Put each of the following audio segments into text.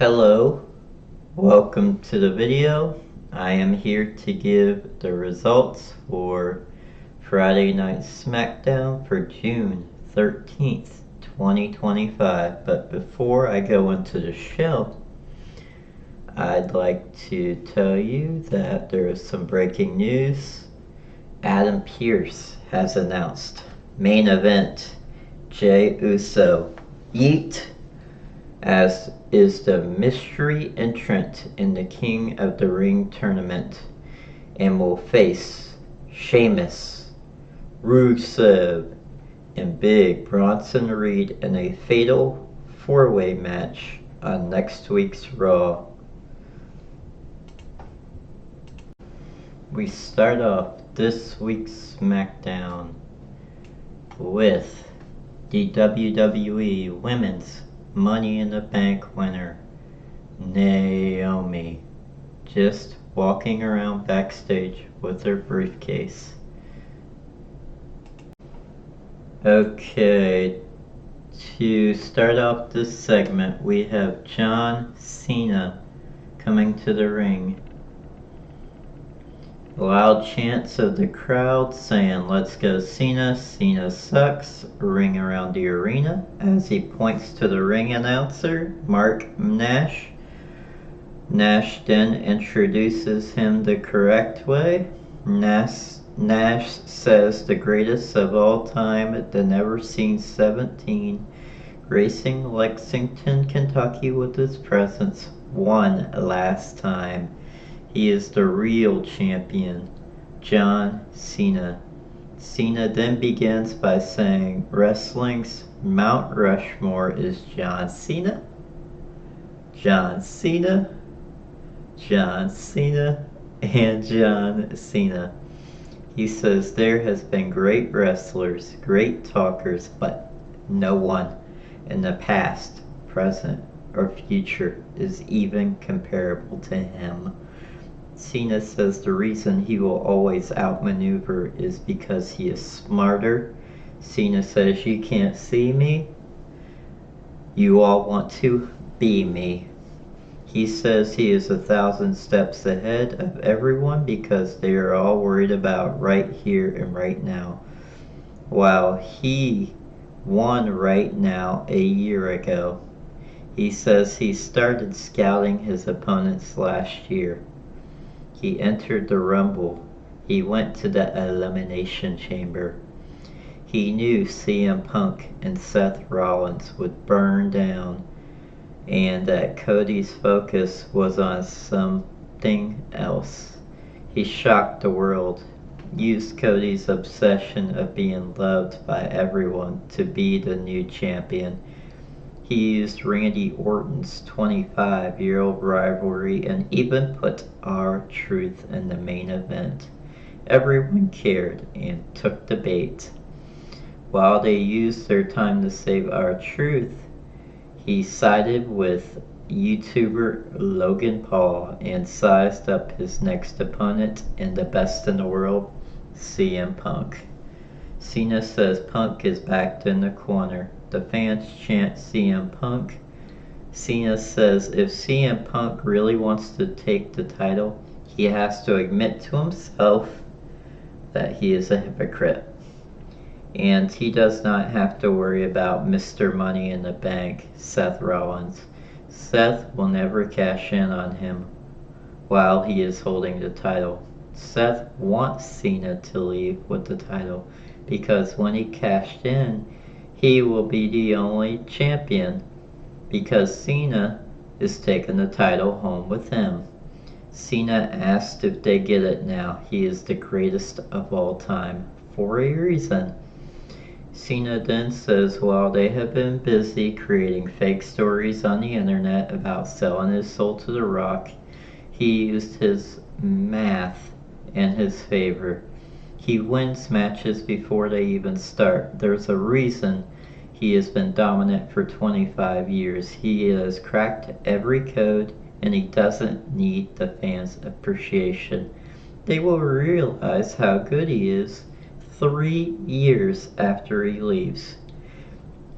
Hello, welcome to the video. I am here to give the results for Friday Night Smackdown for June 13th, 2025. But before I go into the show, I'd like to tell you that there is some breaking news. Adam Pearce has announced main event Jey Uso Yeet, as is the mystery entrant in the King of the Ring tournament, and will face Sheamus, Rusev, and Big Bronson Reed in a fatal four-way match on next week's Raw. We start off this week's SmackDown with the WWE Women's Money in the Bank winner, Naomi, just walking around backstage with her briefcase. Okay, to start off this segment, we have John Cena coming to the ring. Loud chants of the crowd saying, "Let's go Cena, Cena sucks," ring around the arena as he points to the ring announcer, Mark Nash. Nash then introduces him the correct way. Nash says the greatest of all time, the never seen 17, gracing Lexington, Kentucky with his presence one last time. He is the real champion, John Cena. Cena then begins by saying wrestling's Mount Rushmore is John Cena, John Cena, John Cena, and John Cena. He says there has been great wrestlers, great talkers, but no one in the past, present, or future is even comparable to him. Cena says the reason he will always outmaneuver is because he is smarter. Cena says, "You can't see me. You all want to be me." He says he is 1,000 steps ahead of everyone because they are all worried about right here and right now, while he won right now a year ago. He says he started scouting his opponents last year. He entered the Rumble. He went to the Elimination Chamber. He knew CM Punk and Seth Rollins would burn down, and that Cody's focus was on something else. He shocked the world, used Cody's obsession of being loved by everyone to be the new champion. He used Randy Orton's 25-year-old rivalry and even put R-Truth in the main event. Everyone cared and took the bait. While they used their time to save R-Truth, he sided with YouTuber Logan Paul and sized up his next opponent and the best in the world, CM Punk. Cena says Punk is backed in the corner. The fans chant CM Punk. Cena says if CM Punk really wants to take the title, he has to admit to himself that he is a hypocrite. And he does not have to worry about Mr. Money in the Bank, Seth Rollins. Seth will never cash in on him while he is holding the title. Seth wants Cena to leave with the title because when he cashed in, he will be the only champion because Cena is taking the title home with him. Cena asked if they get it now. He is the greatest of all time for a reason. Cena then says while they have been busy creating fake stories on the internet about selling his soul to The Rock, he used his math in his favor. He wins matches before they even start. There's a reason he has been dominant for 25 years. He has cracked every code and he doesn't need the fans' appreciation. They will realize how good he is 3 years after he leaves.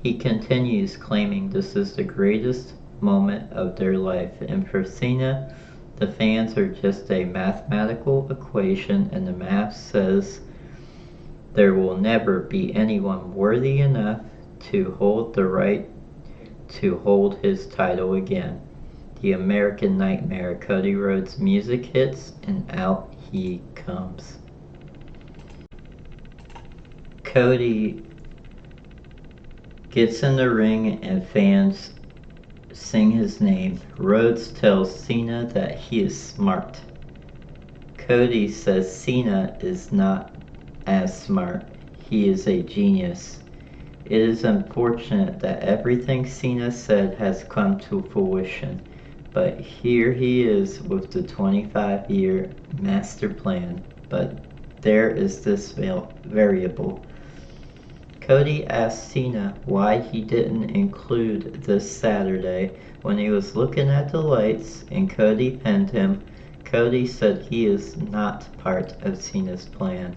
He continues claiming this is the greatest moment of their life. And for Cena, the fans are just a mathematical equation, and the math says there will never be anyone worthy enough to hold the right to hold his title again. The American Nightmare. Cody Rhodes' music hits, and out he comes. Cody gets in the ring and fans sing his name. Rhodes tells Cena that he is smart. Cody says Cena is not as smart. He is a genius. It is unfortunate that everything Cena said has come to fruition, but here he is with the 25-year master plan. But there is this variable. Cody asked Cena why he didn't include this Saturday when he was looking at the lights, and Cody pinned him. Cody said he is not part of Cena's plan.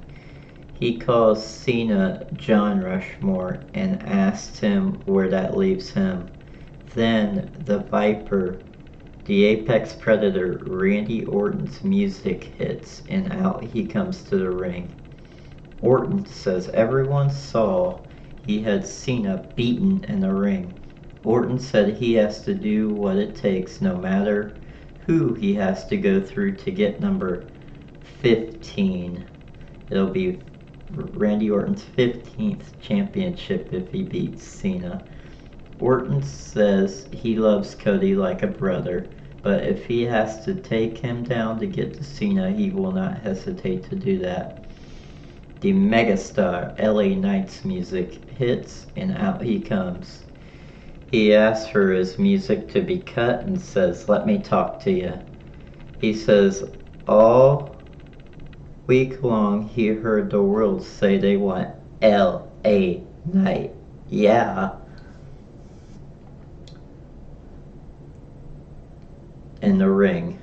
He calls Cena John Rushmore and asks him where that leaves him. Then the Viper, the Apex Predator, Randy Orton's music hits, and out he comes to the ring. Orton says everyone saw he had Cena beaten in the ring. Orton said he has to do what it takes, no matter who he has to go through to get number 15. It'll be Randy Orton's 15th championship if he beats Cena. Orton says he loves Cody like a brother, but if he has to take him down to get to Cena, he will not hesitate to do that. The megastar LA Knight's music hits, and out he comes. He asks for his music to be cut and says, "Let me talk to you." He says all week long he heard the world say they want LA Knight. Yeah. In the ring.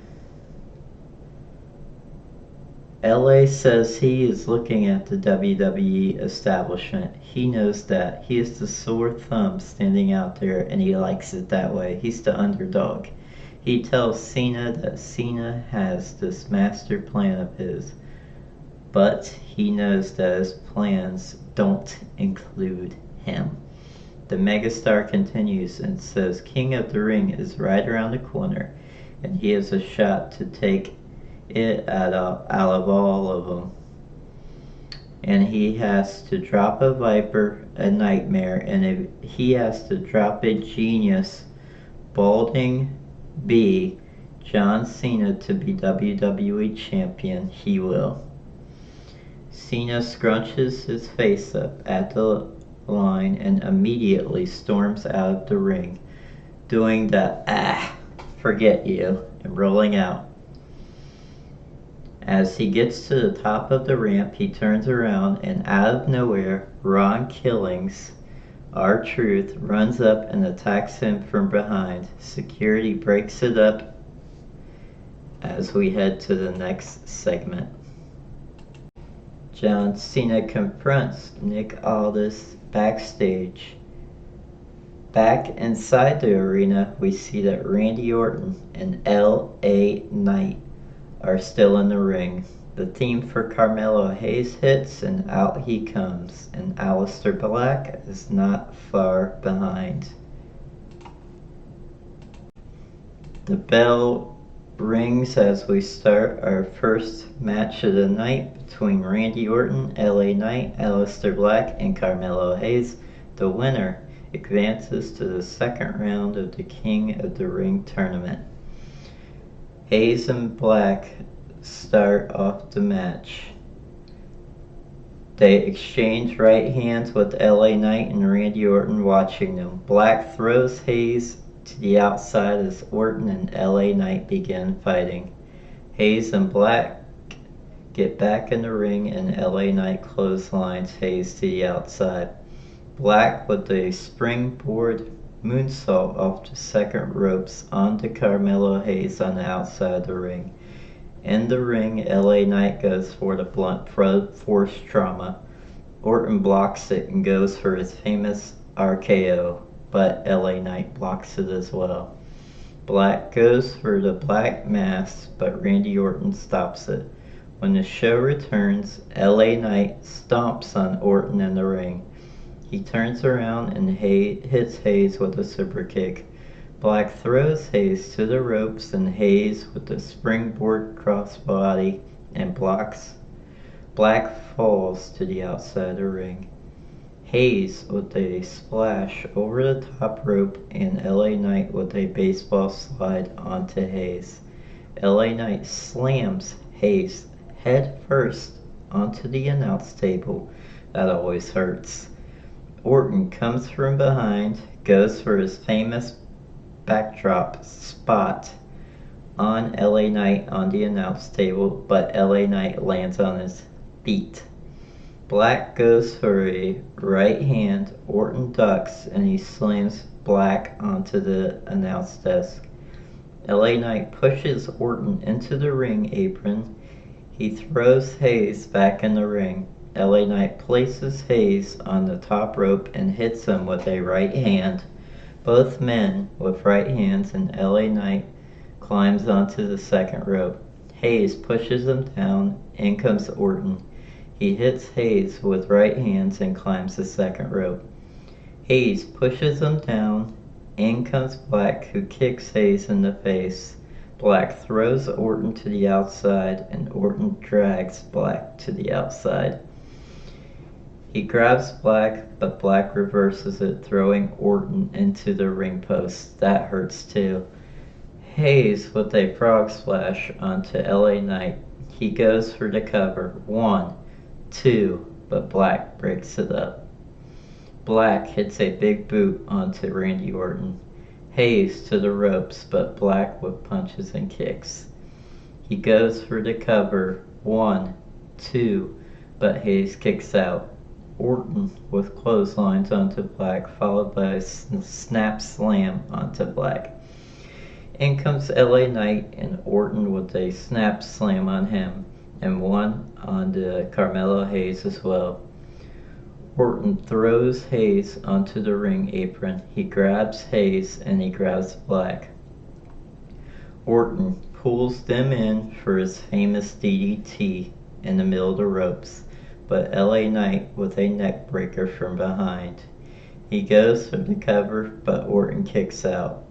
LA says he is looking at the WWE establishment. He knows that. He is the sore thumb standing out there, and he likes it that way. He's the underdog. He tells Cena that Cena has this master plan of his, but he knows that his plans don't include him. The megastar continues and says King of the Ring is right around the corner, and he has a shot to take it out of all of them. And he has to drop a Viper, a Nightmare, and if he has to drop a Genius, Balding B, John Cena to be WWE Champion, he will. Cena scrunches his face up at the line and immediately storms out of the ring, doing the forget you, and rolling out. As he gets to the top of the ramp, he turns around, and out of nowhere, Ron Killings, R-Truth, runs up and attacks him from behind. Security breaks it up as we head to the next segment. John Cena confronts Nick Aldis backstage. Back inside the arena, we see that Randy Orton and LA Knight are still in the ring. The theme for Carmelo Hayes hits, and out he comes, and Aleisteir Black is not far behind. The bell rings as we start our first match of the night between Randy Orton, LA Knight, Aleisteir Black, and Carmelo Hayes. The winner advances to the second round of the King of the Ring tournament. Hayes and Black start off the match. They exchange right hands with LA Knight and Randy Orton watching them. Black throws Hayes to the outside as Orton and LA Knight begin fighting. Hayes and Black get back in the ring, and LA Knight clotheslines Hayes to the outside. Black with a springboard moonsault off the second ropes onto Carmelo Hayes on the outside of the ring. In the ring, LA Knight goes for the blunt force trauma. Orton blocks it and goes for his famous RKO, but LA Knight blocks it as well. Black goes for the black mass, but Randy Orton stops it. When the show returns, LA Knight stomps on Orton in the ring. He turns around and hits Hayes with a super kick. Black throws Hayes to the ropes and Hayes with the springboard crossbody and blocks. Black falls to the outside of the ring. Hayes with a splash over the top rope and LA Knight with a baseball slide onto Hayes. LA Knight slams Hayes head first onto the announce table. That always hurts. Orton comes from behind, goes for his famous backdrop spot on LA Knight on the announce table, but LA Knight lands on his feet. Black goes for a right hand, Orton ducks, and he slams Black onto the announce desk. LA Knight pushes Orton into the ring apron. He throws Hayes back in the ring. LA Knight places Hayes on the top rope and hits him with a right hand. Both men with right hands, and LA Knight climbs onto the second rope. Hayes pushes him down. In comes Orton. He hits Hayes with right hands and climbs the second rope. Hayes pushes him down. In comes Black, who kicks Hayes in the face. Black throws Orton to the outside, and Orton drags Black to the outside. He grabs Black, but Black reverses it, throwing Orton into the ring post. That hurts too. Hayes with a frog splash onto LA Knight. He goes for the cover. 1, 2, but Black breaks it up. Black hits a big boot onto Randy Orton. Hayes to the ropes, but Black with punches and kicks. He goes for the cover. 1, 2, but Hayes kicks out. Orton with clotheslines onto Black, followed by a snap slam onto Black. In comes LA Knight and Orton with a snap slam on him, and one onto Carmelo Hayes as well. Orton throws Hayes onto the ring apron. He grabs Hayes and he grabs Black. Orton pulls them in for his famous DDT in the middle of the ropes, but LA Knight with a neck breaker from behind. He goes for the cover, but Orton kicks out.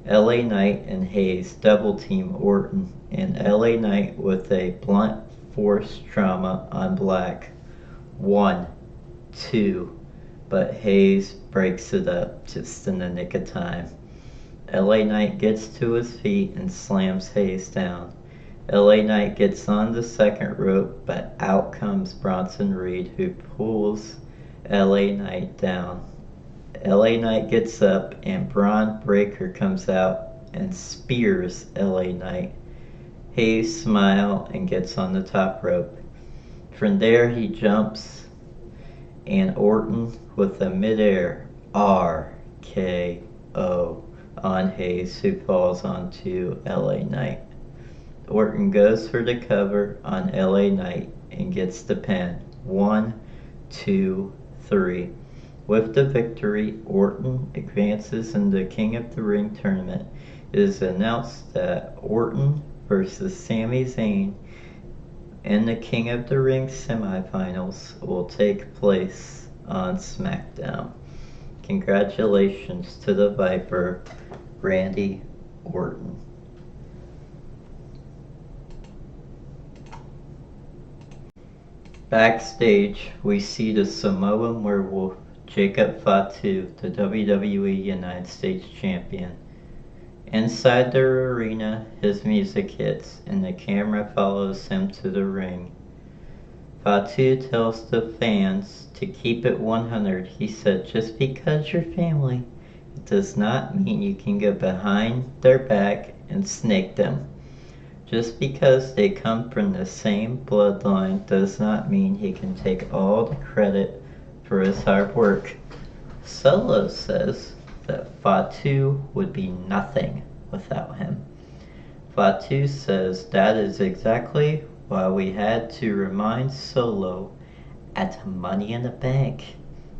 LA Knight and Hayes double team Orton, and LA Knight with a blunt force trauma on Black. 1, 2, but Hayes breaks it up just in the nick of time. LA Knight gets to his feet and slams Hayes down. LA Knight gets on the second rope, but out comes Bronson Reed, who pulls LA Knight down. LA Knight gets up and Braun Breaker comes out and spears LA Knight. Hayes smiles and gets on the top rope. From there he jumps, and Orton with a midair RKO on Hayes, who falls onto LA Knight. Orton goes for the cover on LA Knight and gets the pin. 1, 2, 3. With the victory, Orton advances in the King of the Ring tournament. It is announced that Orton versus Sami Zayn in the King of the Ring semifinals will take place on Smackdown. Congratulations to the Viper, Randy Orton. Backstage, we see the Samoan werewolf Jacob Fatu, the WWE United States Champion. Inside the arena, his music hits, and the camera follows him to the ring. Fatu tells the fans to keep it 100. He said, just because you're family, it does not mean you can go behind their back and snake them. Just because they come from the same bloodline does not mean he can take all the credit for his hard work. Solo says that Fatu would be nothing without him. Fatu says that is exactly why we had to remind Solo at Money in the Bank.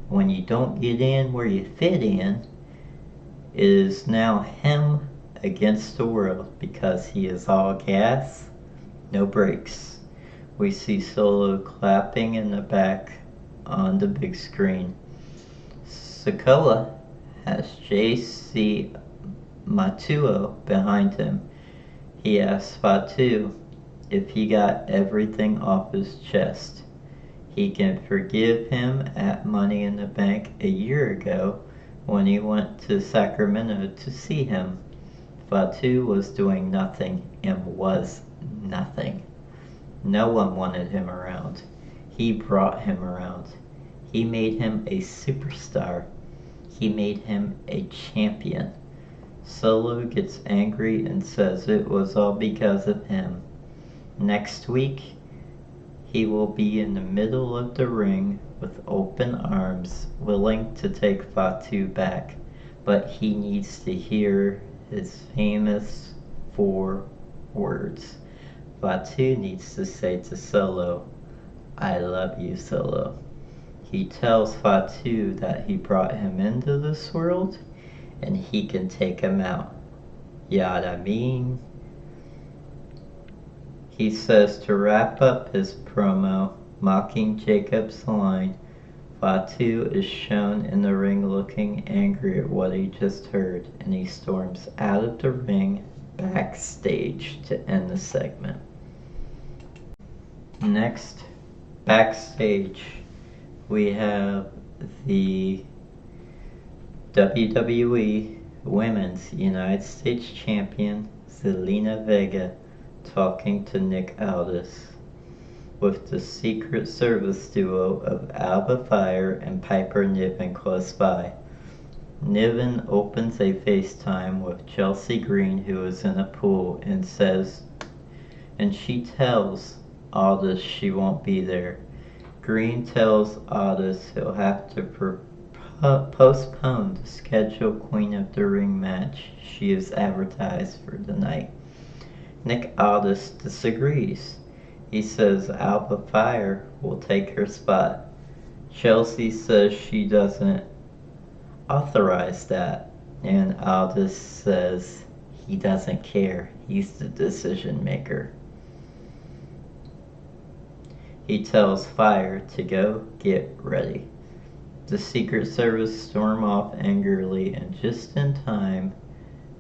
When you don't get in where you fit in, it is now him against the world because he is all gas, no brakes. We see Solo clapping in the back on the big screen. Sikoa has JC Matuo behind him. He asks Fatu if he got everything off his chest. He can forgive him at Money in the Bank a year ago when he went to Sacramento to see him. Fatu was doing nothing and was nothing. No one wanted him around. He brought him around. He made him a superstar. He made him a champion. Solo gets angry and says it was all because of him. Next week, he will be in the middle of the ring with open arms, willing to take Fatu back, but he needs to hear his famous 4 words. Fatu needs to say to Solo, "I love you, Solo." He tells Fatu that he brought him into this world and he can take him out. Yada mean. He says to wrap up his promo, mocking Jacob's line. Fatu is shown in the ring looking angry at what he just heard, and he storms out of the ring backstage to end the segment. Next, backstage, we have the WWE Women's United States Champion Zelina Vega talking to Nick Aldis, with the Secret Service duo of Alba Fyre and Piper Niven close by. Niven opens a FaceTime with Chelsea Green, who is in a pool, and she tells Aldis she won't be there. Green tells Aldis he'll have to postpone the scheduled Queen of the Ring match she is advertised for the night. Nick Aldis disagrees. He says Alba Fyre will take her spot. Chelsea says she doesn't authorize that, and Aldis says he doesn't care. He's the decision maker. He tells Fyre to go get ready. The Secret Service storm off angrily, and just in time,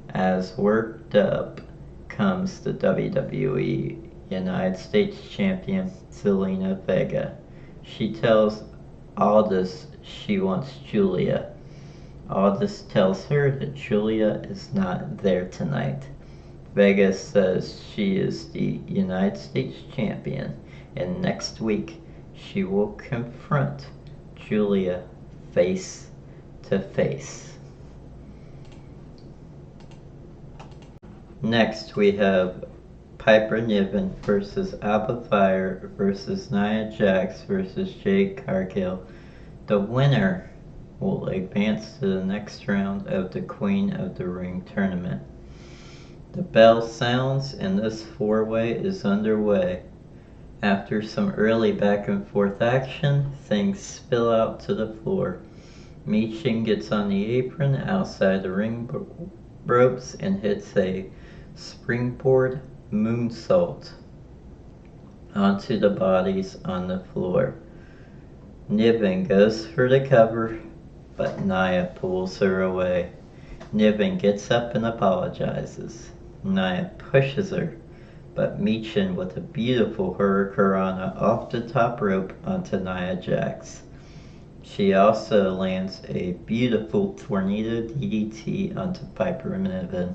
as worked up, comes the WWE United States Champion Zelina Vega. She tells Aldis she wants Julia. Aldis tells her that Julia is not there tonight. Vega says she is the United States Champion, and next week she will confront Julia face to face. Next we have Piper Niven versus Alba Fyre versus Nia Jax versus Jade Cargill. The winner will advance to the next round of the Queen of the Ring tournament. The bell sounds and this 4-way is underway. After some early back and forth action, things spill out to the floor. Michin gets on the apron outside the ring ropes and hits a springboard moonsault onto the bodies on the floor. Niven goes for the cover, but Nia pulls her away. Niven gets up and apologizes. Nia pushes her, but Michin with a beautiful hurricanrana off the top rope onto Nia Jax. She also lands a beautiful tornado DDT onto Piper Niven.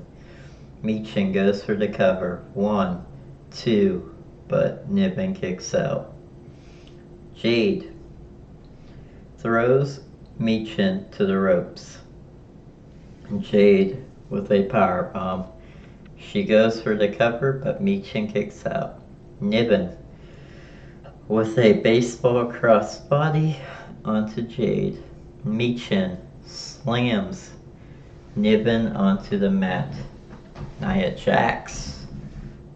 Michin goes for the cover. 1, 2, but Niven kicks out. Jade throws Michin to the ropes. Jade with a powerbomb. She goes for the cover, but Michin kicks out. Niven with a baseball crossbody onto Jade. Michin slams Niven onto the mat. Nia Jax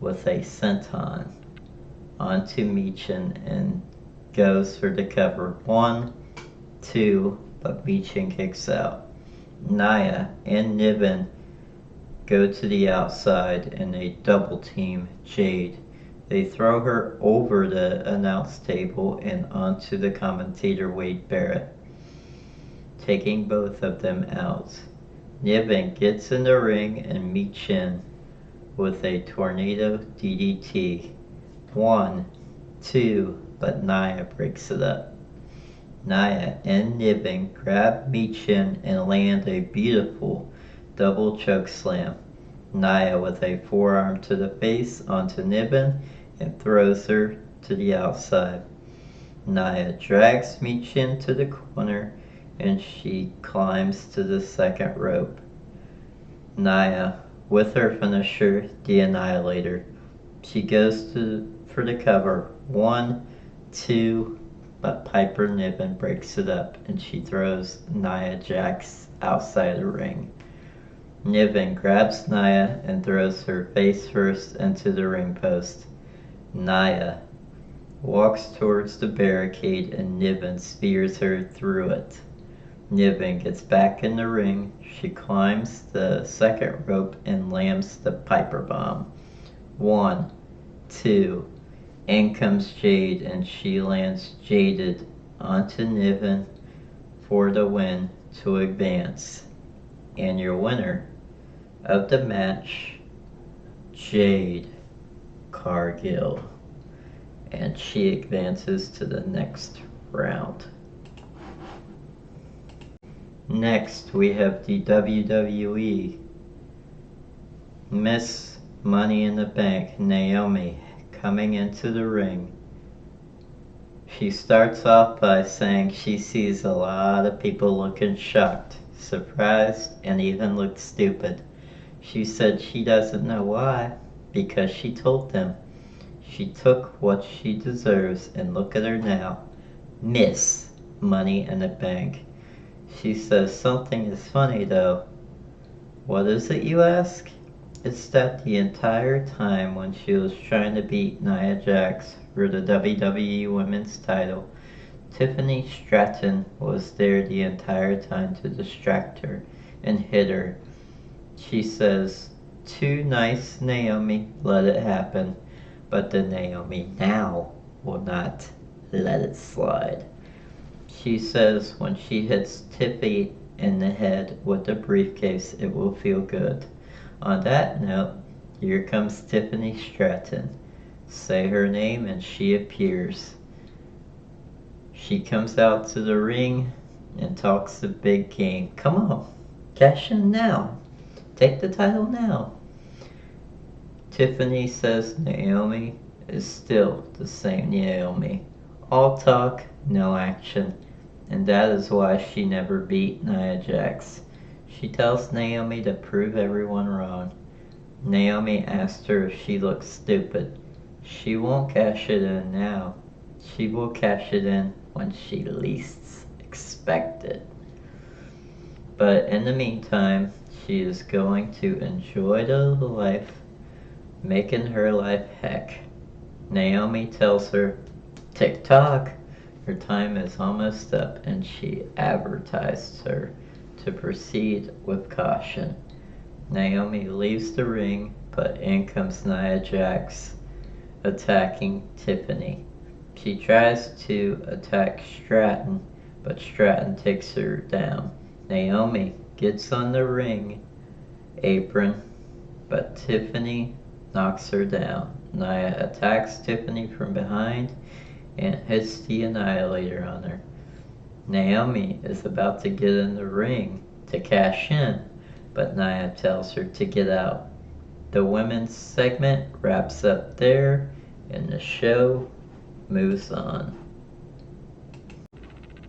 with a senton onto Michin and goes for the cover. 1, 2, but Michin kicks out. Nia and Niven go to the outside and they double team Jade. They throw her over the announce table and onto the commentator Wade Barrett, taking both of them out. Niven gets in the ring and Michin with a tornado DDT. 1, 2, but Nia breaks it up. Nia and Niven grab Michin and land a beautiful double choke slam. Nia with a forearm to the face onto Niven and throws her to the outside. Nia drags Michin to the corner and she climbs to the second rope. Nia with her finisher, the Annihilator. She goes for the cover. 1, 2, but Piper Niven breaks it up and she throws Nia Jax outside the ring. Niven grabs Nia and throws her face first into the ring post. Nia walks towards the barricade and Niven spears her through it. Niven gets back in the ring. She climbs the second rope and lands the Piper Bomb. 1, 2, in comes Jade and she lands Jaded onto Niven for the win to advance. And your winner of the match, Jade Cargill. And she advances to the next round. Next, we have the WWE Miss Money in the Bank, Naomi, coming into the ring. She starts off by saying she sees a lot of people looking shocked, surprised, and even looked stupid. She said she doesn't know why, because she told them. She took what she deserves, and look at her now, Miss Money in the Bank. She says something is funny though. What is it, you ask? It's that the entire time when she was trying to beat Nia Jax for the WWE Women's title, Tiffany Stratton was there the entire time to distract her and hit her. She says, too nice Naomi let it happen, but the Naomi now will not let it slide. She says when she hits Tiffy in the head with the briefcase, it will feel good. On that note, here comes Tiffany Stratton. Say her name and she appears. She comes out to the ring and talks the big game. Come on, cash in now. Take the title now. Tiffany says Naomi is still the same Naomi. All talk, no action. And that is why she never beat Nia Jax. She tells Naomi to prove everyone wrong. Naomi asked her if she looks stupid. She won't cash it in now. She will cash it in when she least expects it. But in the meantime, she is going to enjoy the life, making her life heck. Naomi tells her, tick-tock, her time is almost up, and she advertised her to proceed with caution. Naomi leaves the ring, but in comes Nia Jax, attacking Tiffany. She tries to attack Stratton, but Stratton takes her down. Naomi gets on the ring apron, but Tiffany knocks her down. Nia attacks Tiffany from behind and hits the Annihilator on her. Naomi is about to get in the ring to cash in, but Nia tells her to get out. The women's segment wraps up there, and the show moves on.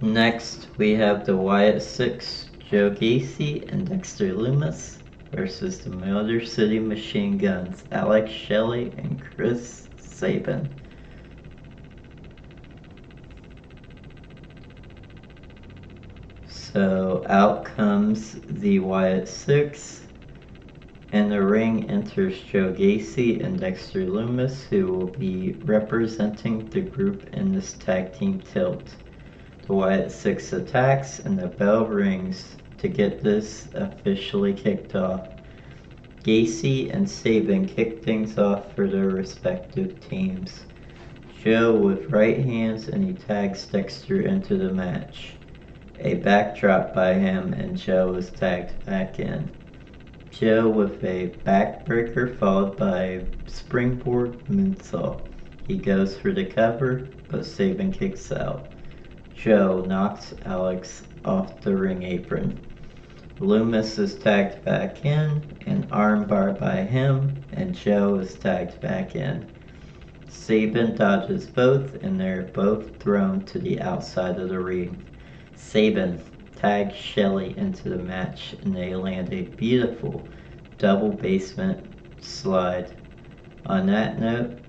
Next, we have the Wyatt 6, Joe Gacy and Dexter Lumis versus the Motor City Machine Guns, Alex Shelley and Chris Sabin. So out comes the Wyatt 6. In the ring enters Joe Gacy and Dexter Lumis, who will be representing the group in this tag team tilt. The Wyatt 6 attacks and the bell rings to get this officially kicked off. Gacy and Sabin kick things off for their respective teams. Joe with right hands and he tags Dexter into the match. A backdrop by him and Joe is tagged back in. Joe with a backbreaker followed by a springboard moonsault. He goes for the cover, but Sabin kicks out. Joe knocks Alex off the ring apron. Lumis is tagged back in, an armbar by him, and Joe is tagged back in. Sabin dodges both, and they're both thrown to the outside of the ring. Sabin tags Shelly into the match, and they land a beautiful double basement slide. On that note,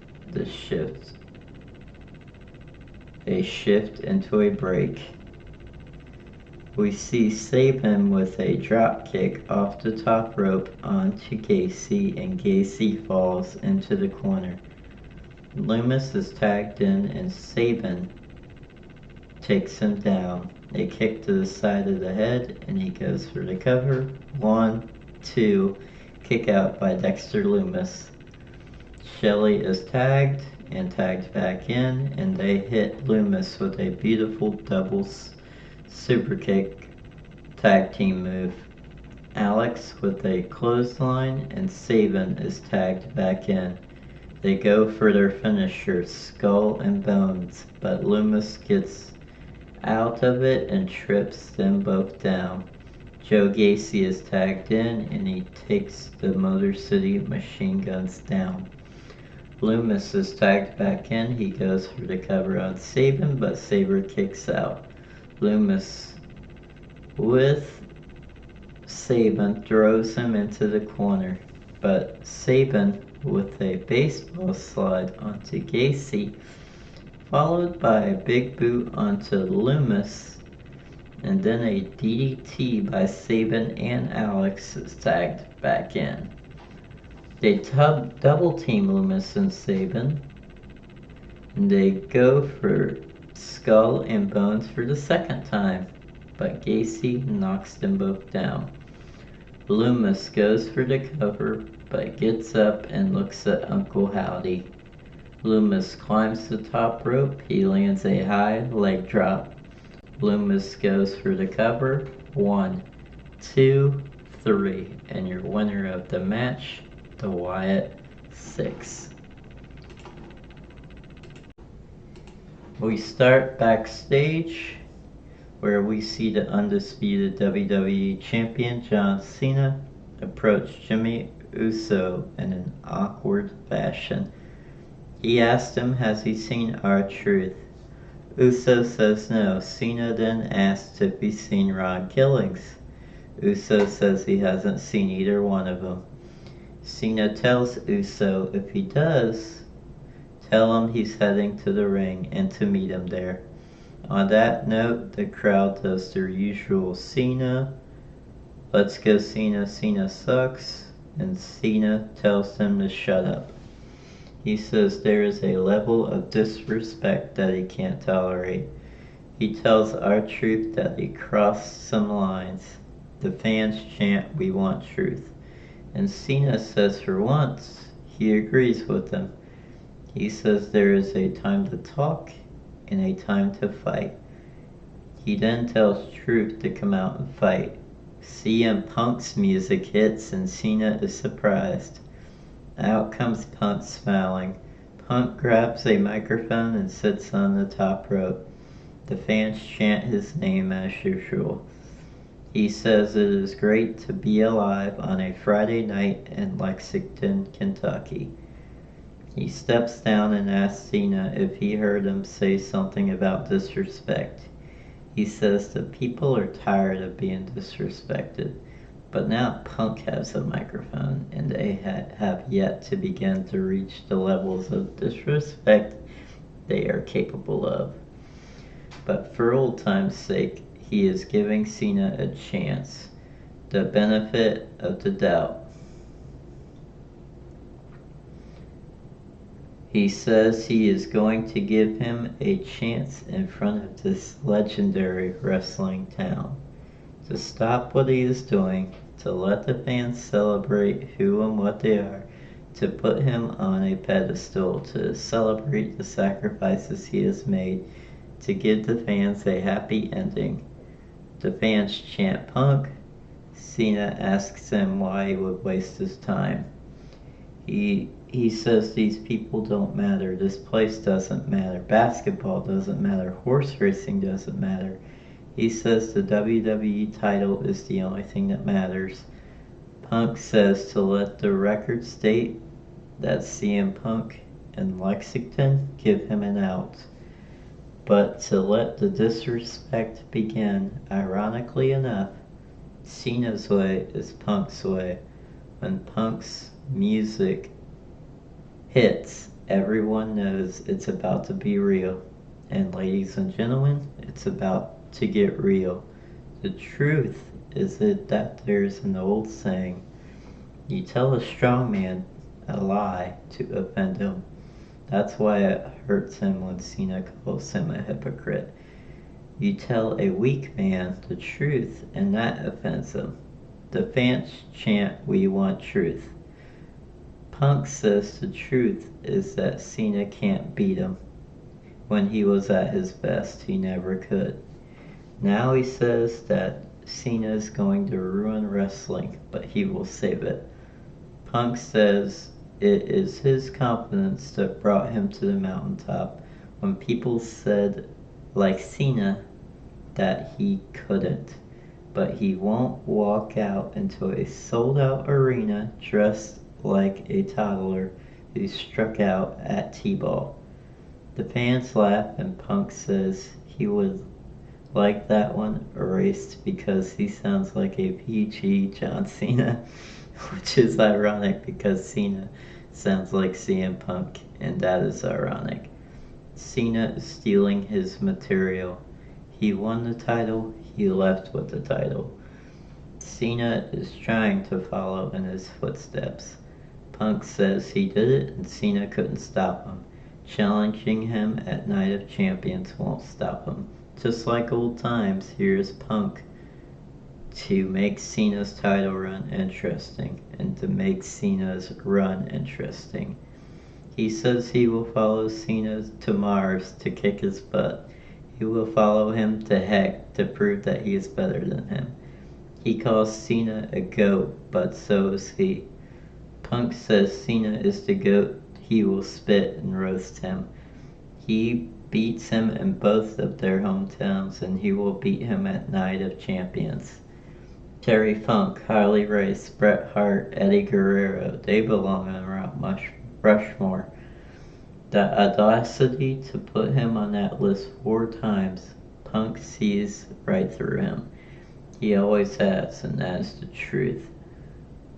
a shift into a break. We see Sabin with a drop kick off the top rope onto Gacy, and Gacy falls into the corner. Lumis is tagged in and Sabin takes him down. A kick to the side of the head and he goes for the cover. 1, 2, kick out by Dexter Lumis. Shelly is tagged and tagged back in, and they hit Lumis with a beautiful double super kick tag team move. Alex with a clothesline and Sabin is tagged back in. They go for their finisher, Skull and Bones, but Lumis gets out of it and trips them both down. Joe Gacy is tagged in and he takes the Motor City Machine Guns down. Lumis is tagged back in. He goes for the cover on Sabin, but Sabre kicks out. Lumis with Sabin throws him into the corner, but Sabin with a baseball slide onto Gacy, followed by a big boot onto Lumis, and then a DDT by Sabin and Alex is tagged back in. They double team Lumis and Sabin, and they go for Skull and Bones for the second time, but Gacy knocks them both down. Lumis goes for the cover, but gets up and looks at Uncle Howdy. Lumis climbs the top rope. He lands a high leg drop. Lumis goes for the cover. 1, 2, 3. And your winner of the match, the Wyatt 6. We start backstage, where we see the undisputed WWE Champion John Cena approach Jimmy Uso in an awkward fashion. He asked him, has he seen R-Truth? Uso says no. Cena then asks if he's seen Ron Killings. Uso says he hasn't seen either one of them. Cena tells Uso if he does, tell him he's heading to the ring and to meet him there. On that note, the crowd does their usual Cena, let's go Cena, Cena sucks, and Cena tells them to shut up. He says there is a level of disrespect that he can't tolerate. He tells R-Truth that he crossed some lines. The fans chant, we want truth. And Cena says for once, he agrees with them. He says there is a time to talk and a time to fight. He then tells Truth to come out and fight. CM Punk's music hits and Cena is surprised. Out comes Punk smiling. Punk grabs a microphone and sits on the top rope. The fans chant his name as usual. He says it is great to be alive on a Friday night in Lexington, Kentucky. He steps down and asks Cena if he heard him say something about disrespect. He says the people are tired of being disrespected, but now Punk has a microphone and they have yet to begin to reach the levels of disrespect they are capable of. But for old time's sake, he is giving Cena a chance, the benefit of the doubt. He says he is going to give him a chance in front of this legendary wrestling town to stop what he is doing, to let the fans celebrate who and what they are, to put him on a pedestal, to celebrate the sacrifices he has made, to give the fans a happy ending. The fans chant Punk. Cena asks him why he would waste his time. He says these people don't matter, this place doesn't matter, basketball doesn't matter, horse racing doesn't matter. He says the WWE title is the only thing that matters. Punk says to let the record state that CM Punk and Lexington give him an out. But to let the disrespect begin, ironically enough, Cena's way is Punk's way. When Punk's music hits, everyone knows it's about to be real. And ladies and gentlemen, it's about to get real. The truth is that there's an old saying, you tell a strong man a lie to offend him. That's why it hurts him when Cena calls him a hypocrite. You tell a weak man the truth and that offends him. The fans chant, we want truth. Punk says the truth is that Cena can't beat him. When he was at his best, he never could. Now he says that Cena is going to ruin wrestling, but he will save it. Punk says it is his confidence that brought him to the mountaintop when people said, like Cena, that he couldn't. But he won't walk out into a sold-out arena dressed like a toddler who struck out at T-ball. The fans laugh and Punk says he would like that one erased because he sounds like a PG John Cena, which is ironic because Cena sounds like CM Punk, and that is ironic. Cena is stealing his material. He won the title, he left with the title. Cena is trying to follow in his footsteps. Punk says he did it and Cena couldn't stop him. Challenging him at Night of Champions won't stop him. Just like old times, here's Punk to make Cena's title run interesting and to make Cena's run interesting. He says he will follow Cena to Mars to kick his butt. He will follow him to heck to prove that he is better than him. He calls Cena a goat, but so is he. Punk says Cena is the goat. He will spit and roast him. He beats him in both of their hometowns, and he will beat him at Night of Champions. Terry Funk, Harley Race, Bret Hart, Eddie Guerrero, they belong on Mount Rushmore. The audacity to put him on that list 4 times, Punk sees right through him. He always has, and that is the truth.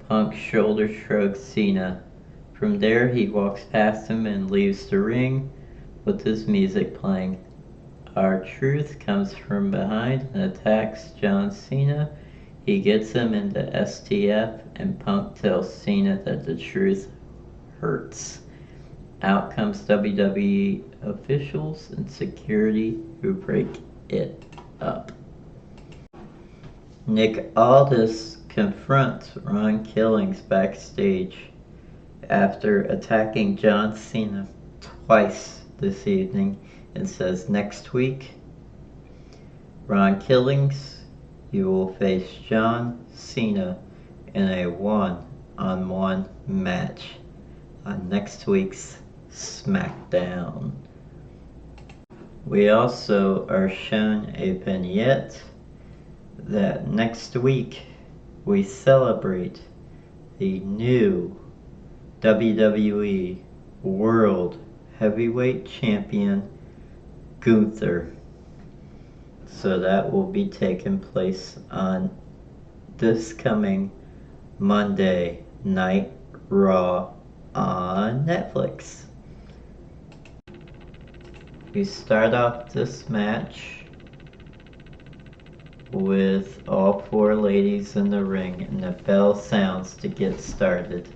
Punk shoulder shrugs Cena. From there, he walks past him and leaves the ring with his music playing. R-Truth comes from behind and attacks John Cena. He gets him into STF, and Punk tells Cena that the truth hurts. Out comes WWE officials and security who break it up. Nick Aldis confronts Ron Killings backstage after attacking John Cena twice this evening and says next week, Ron Killings, you will face John Cena in a one-on-one match on next week's Smackdown. We also are shown a vignette that next week we celebrate the new WWE World Heavyweight Champion Gunther. So that will be taking place on this coming Monday Night Raw on Netflix. We start off this match with all 4 ladies in the ring and the bell sounds to get started.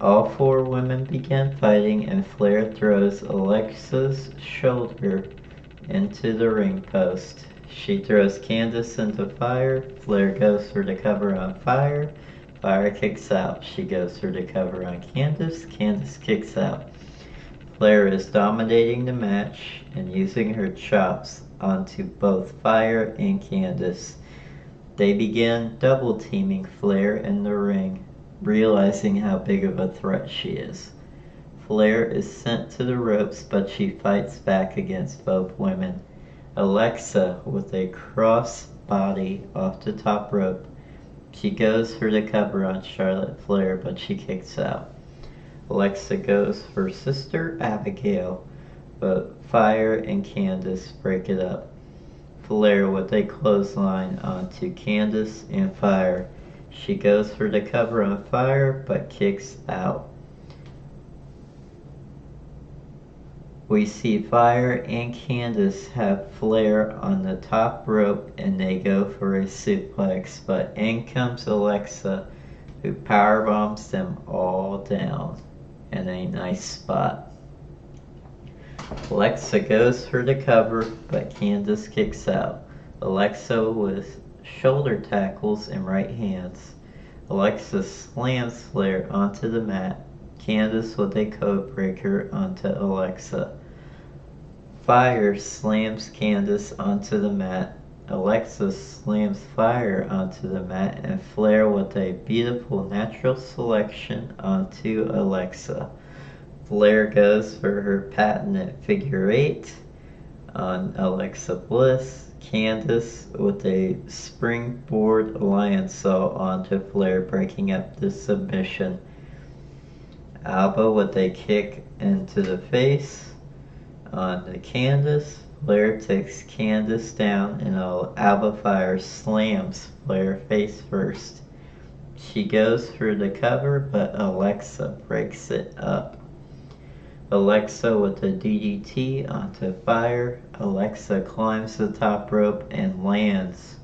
All 4 women begin fighting and Flair throws Alexa's shoulder into the ring post. She throws Candice into Fyre. Flair goes for the cover on Fyre. Fyre kicks out. She goes for the cover on Candice. Candice kicks out. Flair is dominating the match and using her chops onto both Fyre and Candice. They begin double teaming Flair in the ring, realizing how big of a threat she is. Flair is sent to the ropes, but she fights back against both women. Alexa with a cross body off the top rope. She goes for the cover on Charlotte Flair, but she kicks out. Alexa goes for Sister Abigail, but Fyre and Candice break it up. Flair with a clothesline onto Candice and Fyre. She goes for the cover on Fyre, but kicks out. We see Fyre and Candice have Flair on the top rope and they go for a suplex, but in comes Alexa, who powerbombs them all down in a nice spot. Alexa goes for the cover, but Candice kicks out. Alexa with shoulder tackles and right hands. Alexa slams Flair onto the mat. Candice with a code breaker onto Alexa. Fyre slams Candice onto the mat. Alexa slams Fyre onto the mat, and Flair with a beautiful natural selection onto Alexa. Flair goes for her patented figure 8 on Alexa Bliss. Candice with a springboard lionsault onto Flair, breaking up the submission. Alba with a kick into the face on the Candice. Flair takes Candice down and Alba Fyre slams Flair face first. She goes for the cover, but Alexa breaks it up. Alexa with a DDT onto Fyre. Alexa climbs the top rope and lands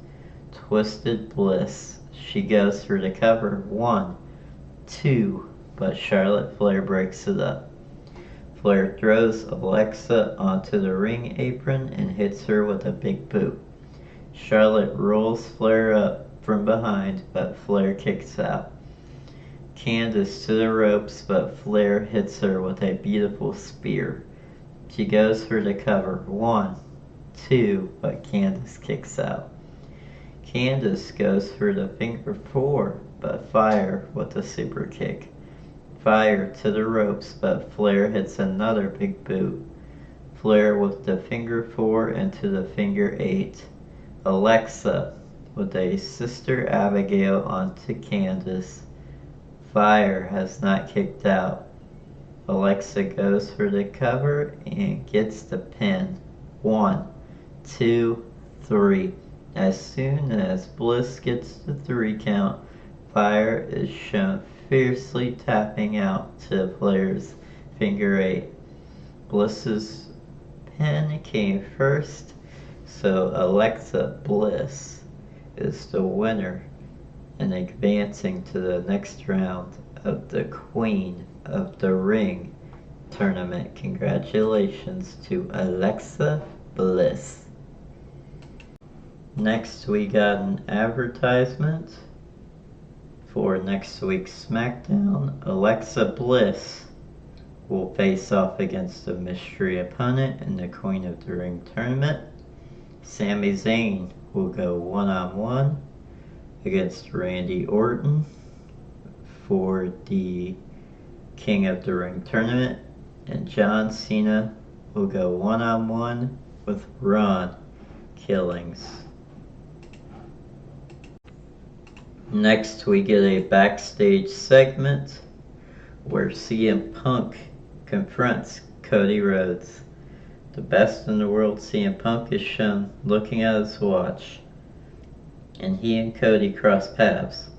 Twisted Bliss. She goes for the cover. 1, 2, but Charlotte Flair breaks it up. Flair throws Alexa onto the ring apron and hits her with a big boot. Charlotte rolls Flair up from behind, but Flair kicks out. Candice to the ropes, but Flair hits her with a beautiful spear. She goes for the cover. 1, 2, but Candice kicks out. Candice goes for the finger 4, but Fyre with a super kick. Fyre to the ropes, but Flair hits another big boot. Flair with the finger 4 into the finger 8. Alexa with a Sister Abigail onto Candice. Fyre has not kicked out. Alexa goes for the cover and gets the pin. 1, 2, 3. As soon as Bliss gets the 3 count, Fyre is shown fiercely tapping out to Flair's finger 8. Bliss's pin came first, so Alexa Bliss is the winner and advancing to the next round of the Queen of the Ring tournament. Congratulations to Alexa Bliss. Next we got an advertisement for next week's Smackdown. Alexa Bliss will face off against a mystery opponent in the Queen of the Ring tournament. Sami Zayn will go one-on-one against Randy Orton for the King of the Ring tournament, and John Cena will go one-on-one with Ron Killings. Next we get a backstage segment where CM Punk confronts Cody Rhodes. The best in the world CM Punk is shown looking at his watch, and he and Cody cross paths.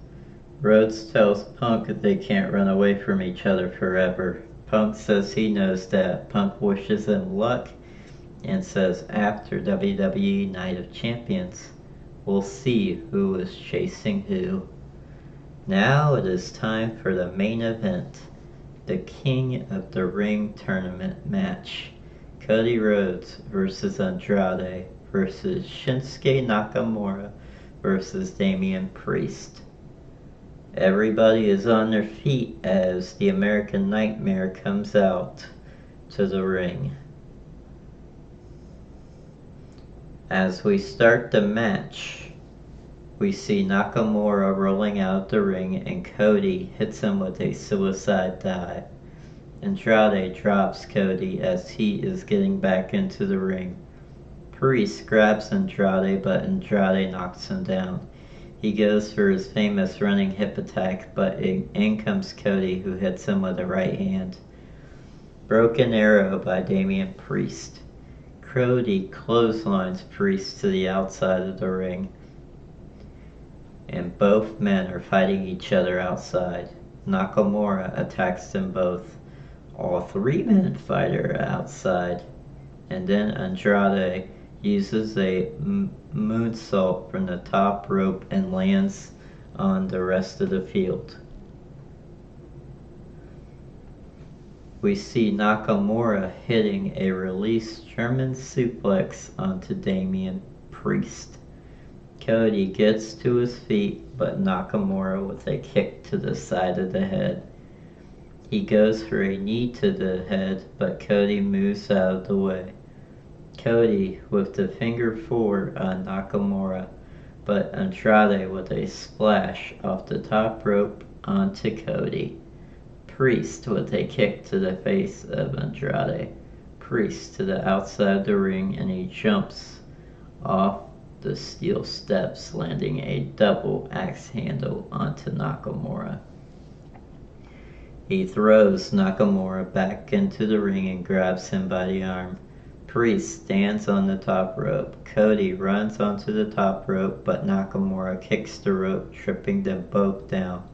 Rhodes tells Punk that they can't run away from each other forever. Punk says he knows that. Punk wishes him luck and says after WWE Night of Champions, we'll see who is chasing who. Now it is time for the main event, the King of the Ring tournament match. Cody Rhodes versus Andrade. versus Shinsuke Nakamura versus Damian Priest. Everybody is on their feet as the American Nightmare comes out to the ring. As we start the match, we see Nakamura rolling out of the ring and Cody hits him with a suicide dive. Andrade drops Cody as he is getting back into the ring. Priest grabs Andrade, but Andrade knocks him down. He goes for his famous running hip attack, but in comes Cody, who hits him with a right hand. Broken arrow by Damian Priest. Cody clotheslines Priest to the outside of the ring, and both men are fighting each other outside. Nakamura attacks them both. All three men fight her outside, and then Andrade uses a moonsault from the top rope and lands on the rest of the field. We see Nakamura hitting a release German suplex onto Damian Priest. Cody gets to his feet, but Nakamura with a kick to the side of the head. He goes for a knee to the head, but Cody moves out of the way. Cody with the finger four on Nakamura, but Andrade with a splash off the top rope onto Cody. Priest with a kick to the face of Andrade. Priest to the outside of the ring, and he jumps off the steel steps, landing a double axe handle onto Nakamura. He throws Nakamura back into the ring and grabs him by the arm. Priest stands on the top rope. Cody runs onto the top rope, but Nakamura kicks the rope, tripping them both down.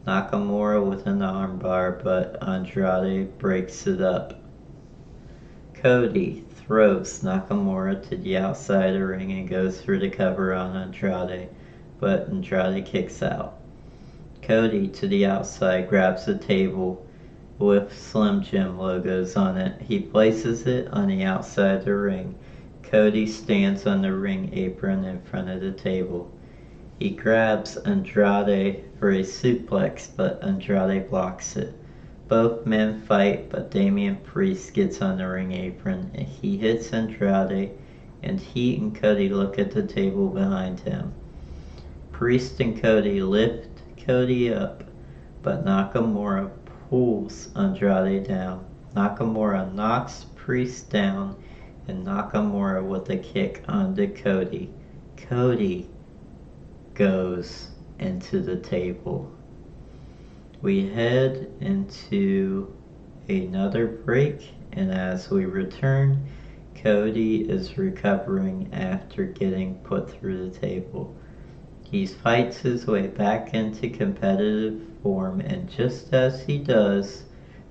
Nakamura with an armbar, but Andrade breaks it up. Cody throws Nakamura to the outside of the ring and goes for the cover on Andrade, but Andrade kicks out. Cody to the outside grabs a table with Slim Jim logos on it. He places it on the outside of the ring. Cody stands on the ring apron in front of the table. He grabs Andrade for a suplex, but Andrade blocks it. Both men fight, but Damian Priest gets on the ring apron and he hits Andrade, and he and Cody look at the table behind him. Priest and Cody lift Cody up, but Nakamura pulls Andrade down. Nakamura knocks Priest down, and Nakamura with a kick onto Cody. Cody goes into the table. We head into another break, and as we return, Cody is recovering after getting put through the table. He fights his way back into competitive form, and just as he does,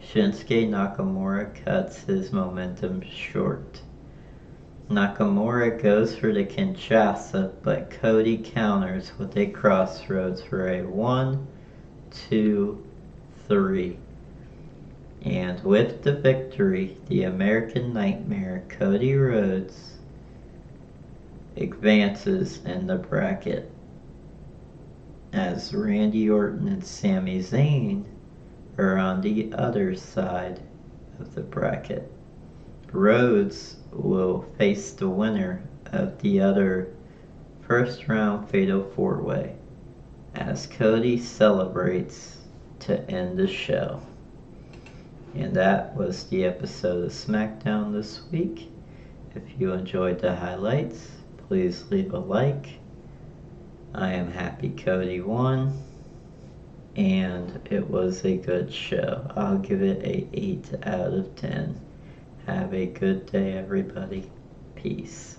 Shinsuke Nakamura cuts his momentum short. Nakamura goes for the Kinshasa, but Cody counters with a crossroads for a 1, 2, 3. And with the victory, the American Nightmare, Cody Rhodes, advances in the bracket, as Randy Orton and Sami Zayn are on the other side of the bracket. Rhodes will face the winner of the other first round Fatal 4-Way as Cody celebrates to end the show. And that was the episode of Smackdown this week. If you enjoyed the highlights, please leave a like. I am happy Cody won, and it was a good show. I'll give it a 8 out of 10. Have a good day, everybody. Peace.